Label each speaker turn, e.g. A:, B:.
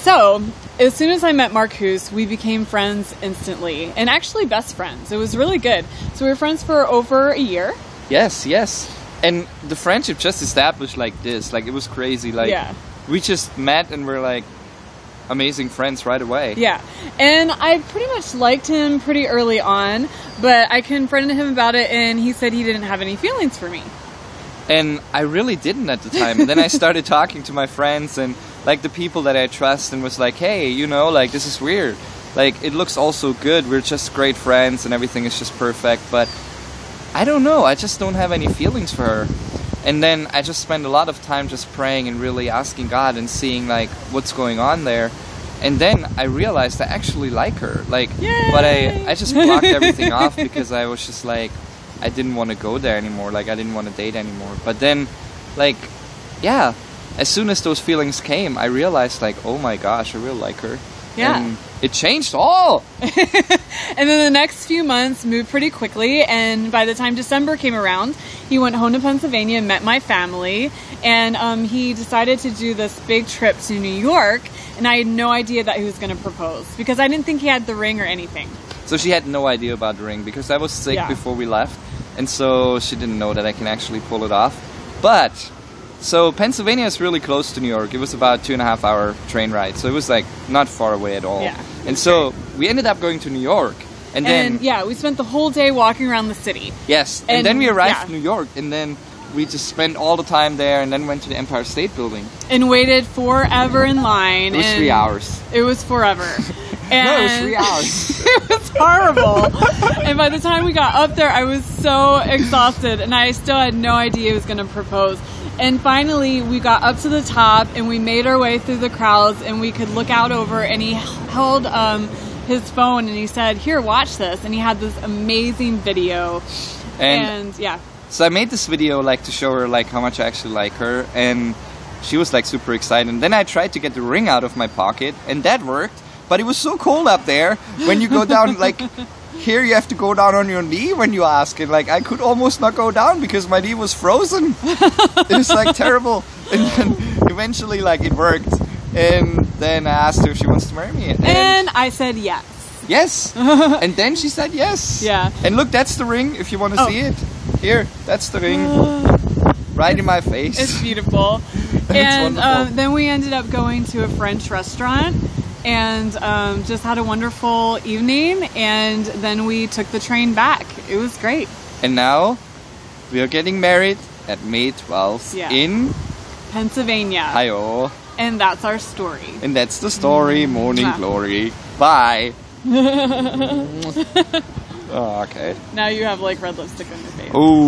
A: So, as soon as I met Markus, we became friends instantly, and actually best friends. It was really good. So we were friends for over a year.
B: Yes. And the friendship just established like this. Like, it was crazy. Like, we just met and we're like amazing friends right away.
A: Yeah. And I pretty much liked him pretty early on, but I confronted him about it, and he said he didn't have any feelings for me.
B: And I really didn't at the time. And then I started talking to my friends and like the people that I trust, and was like, hey, you know, like, this is weird. Like, it looks all so good. We're just great friends and everything is just perfect. But I don't know. I just don't have any feelings for her. And then I just spent a lot of time just praying and really asking God and seeing like what's going on there. And then I realized I actually like her. Like,
A: Yay!
B: But I just blocked everything off because I was just like, I didn't want to go there anymore. Like, I didn't want to date anymore. But then, like, yeah, as soon as those feelings came, I realized, like, oh my gosh, I really like her.
A: Yeah.
B: And it changed all.
A: And then the next few months moved pretty quickly. And by the time December came around, he went home to Pennsylvania and met my family. And he decided to do this big trip to New York. And I had no idea that he was going to propose because I didn't think he had the ring or anything.
B: So she had no idea about the ring because I was sick before we left. And so she didn't know that I can actually pull it off. But, so Pennsylvania is really close to New York. It was about 2.5 hour train ride. So it was like not far away at all.
A: Yeah,
B: and so we ended up going to New York. And then,
A: we spent the whole day walking around the city.
B: Yes. And then we arrived in New York. And then we just spent all the time there and then went to the Empire State Building.
A: And waited forever in line.
B: It was 3 hours.
A: It was forever. And
B: no, it was 3 hours.
A: It was horrible. And by the time we got up there, I was so exhausted, and I still had no idea he was going to propose. And finally, we got up to the top, and we made our way through the crowds, and we could look out over, and he held his phone, and he said, here, watch this. And he had this amazing video. And yeah.
B: So I made this video like to show her like how much I actually like her, and she was like super excited. And then I tried to get the ring out of my pocket, and that worked. But it was so cold up there when you go down, like, here you have to go down on your knee when you ask it. Like, I could almost not go down because my knee was frozen. It was, like, terrible. And then eventually, like, it worked. And then I asked her if she wants to marry me.
A: And I said yes.
B: Yes. And then she said yes.
A: Yeah.
B: And look, that's the ring, if you want to see it. Here, that's the ring. Right in my face.
A: It's beautiful.
B: And
A: then we ended up going to a French restaurant. And just had a wonderful evening, and then we took the train back. It was great.
B: And now we are getting married at May 12th in
A: Pennsylvania.
B: Hi-oh.
A: And that's our story.
B: And that's the story. Morning glory. Bye. Oh, okay.
A: Now you have like red lipstick on your face.
B: Oh.